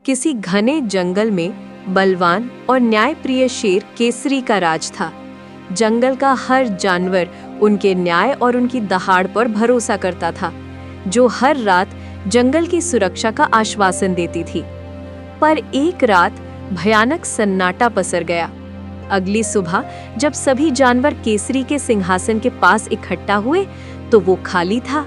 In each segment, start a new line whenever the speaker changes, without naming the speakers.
किसी घने जंगल में बलवान और न्यायप्रिय शेर केसरी का राज था। जंगल का हर जानवर उनके न्याय और उनकी दहाड़ पर भरोसा करता था, जो हर रात जंगल की सुरक्षा का आश्वासन देती थी। पर एक रात भयानक सन्नाटा पसर गया। अगली सुबह जब सभी जानवर केसरी के सिंहासन के पास इकट्ठा हुए तो वो खाली था।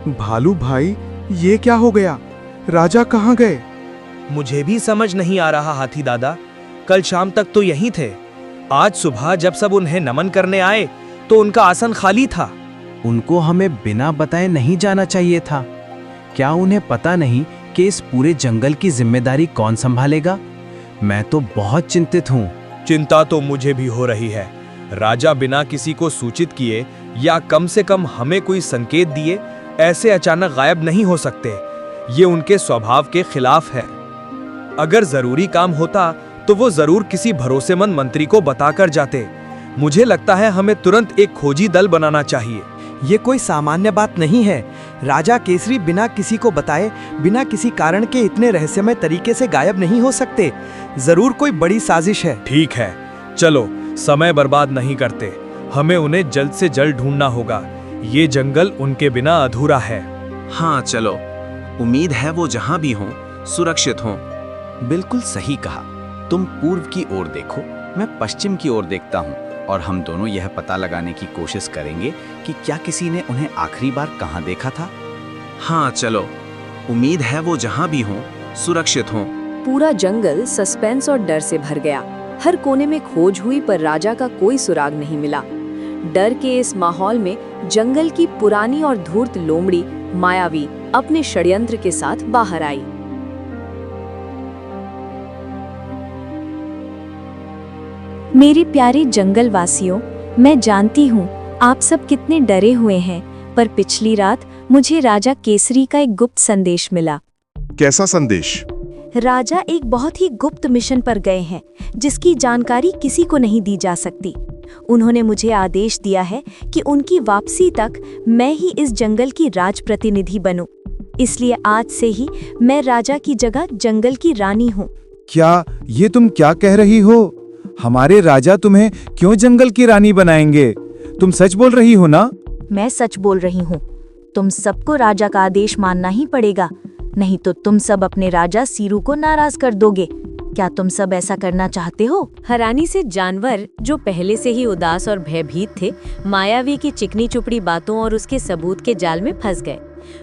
भालू भाई, ये क्या हो गया? राजा कहाँ गए?
मुझे भी समझ नहीं आ रहा हाथी दादा। कल शाम तक तो यहीं थे। आज सुबह जब सब उन्हें नमन करने आए तो उनका आसन खाली था।
उनको हमें बिना बताए नहीं जाना चाहिए था। क्या उन्हें पता नहीं कि इस पूरे जंगल की जिम्मेदारी कौन संभालेगा? मैं तो बहुत चिंतित हूँ।
चिंता तो मुझे भी हो रही है। राजा बिना किसी को सूचित किए या कम से कम हमें कोई संकेत दिए ऐसे अचानक गायब नहीं हो सकते। ये उनके स्वभाव के खिलाफ है। अगर जरूरी काम होता तो वो जरूर किसी भरोसेमंद मंत्री को बताकर जाते। मुझे लगता है हमें तुरंत एक खोजी दल बनाना चाहिए।
ये कोई सामान्य बात नहीं है। राजा केसरी बिना किसी को बताए, बिना किसी कारण के इतने रहस्यमय तरीके से गायब नहीं हो सकते। जरूर कोई बड़ी साजिश है।
ठीक है, चलो समय बर्बाद नहीं करते। हमें उन्हें जल्द से जल्द ढूंढना होगा। ये जंगल उनके बिना अधूरा है।
हाँ चलो, उम्मीद है वो जहाँ भी हों सुरक्षित हों। बिल्कुल सही कहा। तुम पूर्व की ओर देखो, मैं पश्चिम की ओर देखता हूँ, और हम दोनों यह पता लगाने की कोशिश करेंगे कि क्या किसी ने उन्हें आखिरी बार कहाँ देखा था। हाँ चलो, उम्मीद है वो जहाँ भी हों सुरक्षित हों।
पूरा जंगल सस्पेंस और डर से भर गया। हर कोने में खोज हुई पर राजा का कोई सुराग नहीं मिला। डर के इस माहौल में जंगल की पुरानी और धूर्त लोमड़ी मायावी अपने षड्यंत्र के साथ बाहर आई।
मेरे प्यारे जंगल वासियों, मैं जानती हूँ आप सब कितने डरे हुए हैं, पर पिछली रात मुझे राजा केसरी का एक गुप्त संदेश मिला।
कैसा संदेश?
राजा एक बहुत ही गुप्त मिशन पर गए हैं, जिसकी जानकारी किसी को नहीं दी जा सकती। उन्होंने मुझे आदेश दिया है कि उनकी वापसी तक मैं ही इस जंगल की राज प्रतिनिधि बनूं। इसलिए आज से ही मैं राजा की जगह जंगल की रानी हूँ।
क्या ये तुम क्या कह रही हो? हमारे राजा तुम्हें क्यों जंगल की रानी बनाएंगे? तुम सच बोल रही हो ना?
मैं सच बोल रही हूँ। तुम सबको राजा का आदेश मानना ही पड़ेगा, नहीं तो तुम सब अपने राजा सीरू को नाराज कर दोगे। क्या तुम सब ऐसा करना चाहते हो?
हैरानी से जानवर, जो पहले से ही उदास और भयभीत थे, मायावी की चिकनी चुपड़ी बातों और उसके सबूत के जाल में फंस गए।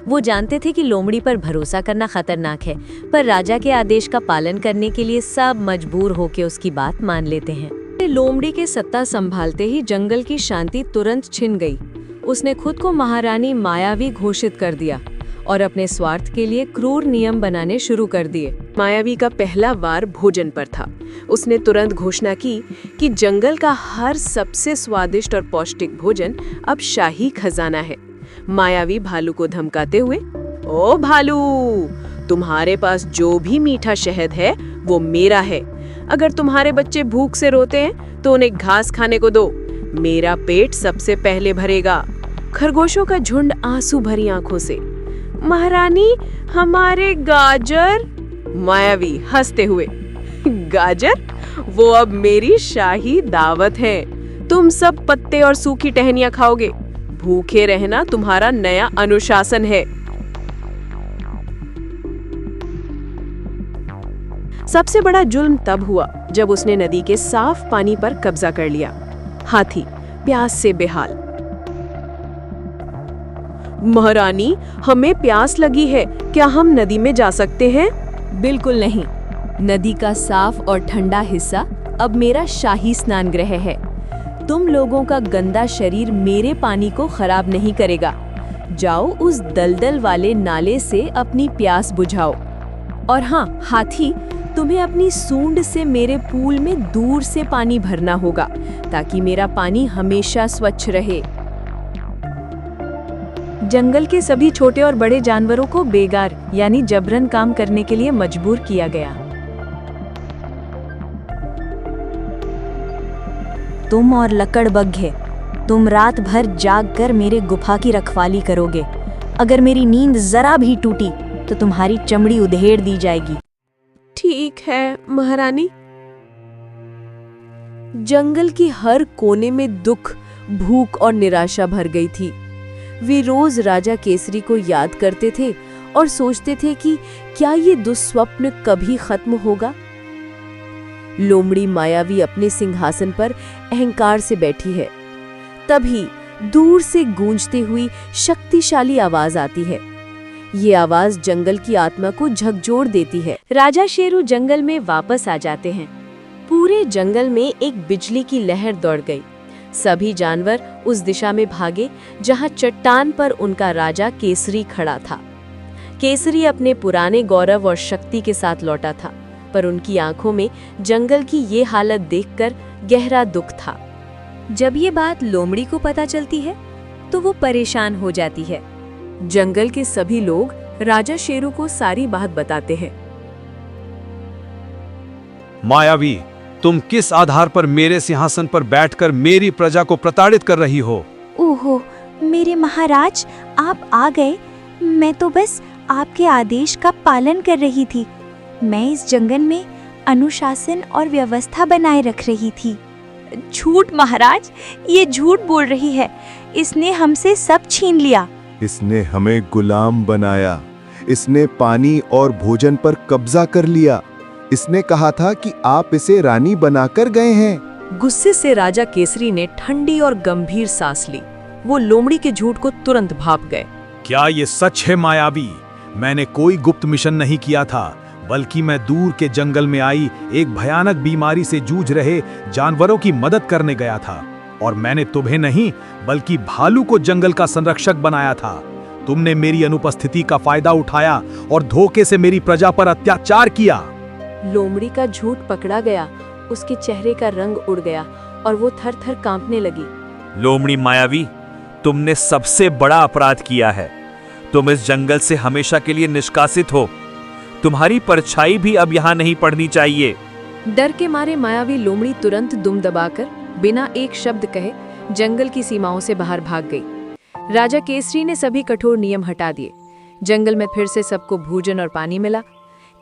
वो जानते थे कि लोमड़ी पर भरोसा करना खतरनाक है, पर राजा के आदेश का पालन करने के लिए सब मजबूर होकर उसकी बात मान लेते हैं। लोमड़ी के सत्ता संभालते ही जंगल की शांति तुरंत छिन गई। उसने खुद को महारानी मायावी घोषित कर दिया और अपने स्वार्थ के लिए क्रूर नियम बनाने शुरू कर दिए। मायावी का पहला वार भोजन पर था। उसने तुरंत घोषणा की कि जंगल का हर सबसे स्वादिष्ट और पौष्टिक भोजन अब शाही खजाना है। मायावी भालू को धमकाते हुए, ओ भालू, तुम्हारे पास जो भी मीठा शहद है वो मेरा है। अगर तुम्हारे बच्चे भूख से रोते हैं तो उन्हें घास खाने को दो। मेरा पेट सबसे पहले भरेगा। खरगोशों का झुंड आंसू भरी आंखों से, महारानी हमारे गाजर। मायावी हंसते हुए, गाजर? वो अब मेरी शाही दावत है। तुम सब पत्ते और सूखी टहनियां खाओगे। भूखे रहना तुम्हारा नया अनुशासन है। सबसे बड़ा जुल्म तब हुआ जब उसने नदी के साफ पानी पर कब्जा कर लिया। हाथी प्यास से बेहाल, महारानी हमें प्यास लगी है, क्या हम नदी में जा सकते हैं? बिल्कुल नहीं। नदी का साफ और ठंडा हिस्सा अब मेरा शाही स्नान गृह है। तुम लोगों का गंदा शरीर मेरे पानी को खराब नहीं करेगा। जाओ उस दलदल वाले नाले से अपनी प्यास बुझाओ। और हाँ हाथी, तुम्हें अपनी सूंड से मेरे पूल में दूर से पानी भरना होगा ताकि मेरा पानी हमेशा स्वच्छ रहे। जंगल के सभी छोटे और बड़े जानवरों को बेगार यानी जबरन काम करने के लिए मजबूर किया गया।
तुम और लकड़बग्घे, तुम रात भर जाग कर मेरे गुफा की रखवाली करोगे। अगर मेरी नींद जरा भी टूटी तो तुम्हारी चमड़ी उधेड़ दी जाएगी।
ठीक है महारानी। जंगल की हर कोने में दुख, भूख और निराशा भर गई थी। वे रोज राजा केसरी को याद करते थे और सोचते थे कि क्या ये दुस्वप्न कभी खत्म होगा। लोमड़ी मायावी अपने सिंहासन पर अहंकार से बैठी है। तभी दूर से गूंजती हुई शक्तिशाली आवाज आती है। ये आवाज जंगल की आत्मा को झकझोर देती है। राजा शेरू जंगल में वापस आ जाते हैं। पूरे जंगल में एक बिजली की लहर दौड़ गई। सभी जानवर उस दिशा में भागे जहां चट्टान पर उनका राजा केसरी खड़ा था। केसरी अपने पुराने गौरव और शक्ति के साथ लौटा था, पर उनकी आंखों में जंगल की ये हालत देखकर गहरा दुख था। जब ये बात लोमड़ी को पता चलती है तो वो परेशान हो जाती है। जंगल के सभी लोग राजा शेरू को सारी बात बताते हैं।
मायावी, तुम किस आधार पर मेरे सिंहासन पर बैठकर मेरी प्रजा को प्रताड़ित कर रही हो?
ओहो, मेरे महाराज, आप आ गए। मैं तो बस आपके आदेश का पालन कर रही थी। मैं इस जंगल में अनुशासन और व्यवस्था बनाए रख रही थी। झूठ महाराज, ये झूठ बोल रही है। इसने हमसे सब छीन लिया।
इसने हमें गुलाम बनाया। इसने पानी और भोजन पर कब्जा कर लिया। इसने कहा था कि आप इसे रानी बनाकर गए हैं।
गुस्से से राजा केसरी ने ठंडी और गंभीर सांस ली। वो लोमड़ी के झूठ को तुरंत भाप गए।
क्या ये सच है मायावी? मैंने कोई गुप्त मिशन नहीं किया था, बल्कि मैं दूर के जंगल में आई एक भयानक बीमारी से जूझ रहे जानवरों की मदद करने गया था। और मैंने तुम्हें नहीं बल्कि भालू को जंगल का संरक्षक बनाया था। तुमने मेरी अनुपस्थिति का फायदा उठाया और धोखे से मेरी प्रजा पर अत्याचार किया।
लोमड़ी का झूठ पकड़ा गया। उसके चेहरे का रंग उड़ गया और वो थर-थर कांपने लगी।
लोमड़ी मायावी, तुमने सबसे बड़ा अपराध किया है। तुम इस जंगल से हमेशा के लिए निष्कासित हो। तुम्हारी परछाई भी अब यहाँ नहीं पड़नी चाहिए।
डर के मारे मायावी लोमड़ी तुरंत दुम दबाकर बिना एक शब्द कहे जंगल की सीमाओं से बाहर भाग गई। राजा केसरी ने सभी कठोर नियम हटा दिए। जंगल में फिर से सबको भोजन और पानी मिला।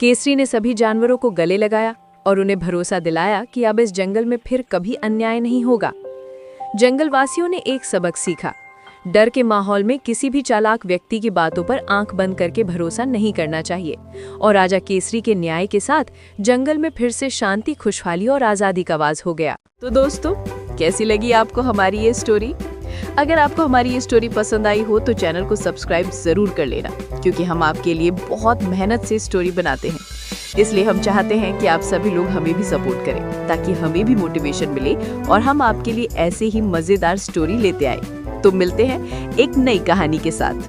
केसरी ने सभी जानवरों को गले लगाया और उन्हें भरोसा दिलाया कि अब इस जंगल में फिर कभी अन्याय नहीं होगा। जंगलवासियों ने एक सबक सीखा। डर के माहौल में किसी भी चालाक व्यक्ति की बातों पर आंख बंद करके भरोसा नहीं करना चाहिए। और राजा केसरी के न्याय के साथ जंगल में फिर से शांति, खुशहाली और आजादी का आवाज हो गया। तो दोस्तों, कैसी लगी आपको हमारी ये स्टोरी? अगर आपको हमारी ये स्टोरी पसंद आई हो तो चैनल को सब्सक्राइब जरूर कर लेना, क्योंकि हम आपके लिए बहुत मेहनत से स्टोरी बनाते हैं। इसलिए हम चाहते हैं कि आप सभी लोग हमें भी सपोर्ट करें, ताकि हमें भी मोटिवेशन मिले और हम आपके लिए ऐसे ही मजेदार स्टोरी लेते आए। तो मिलते हैं एक नई कहानी के साथ।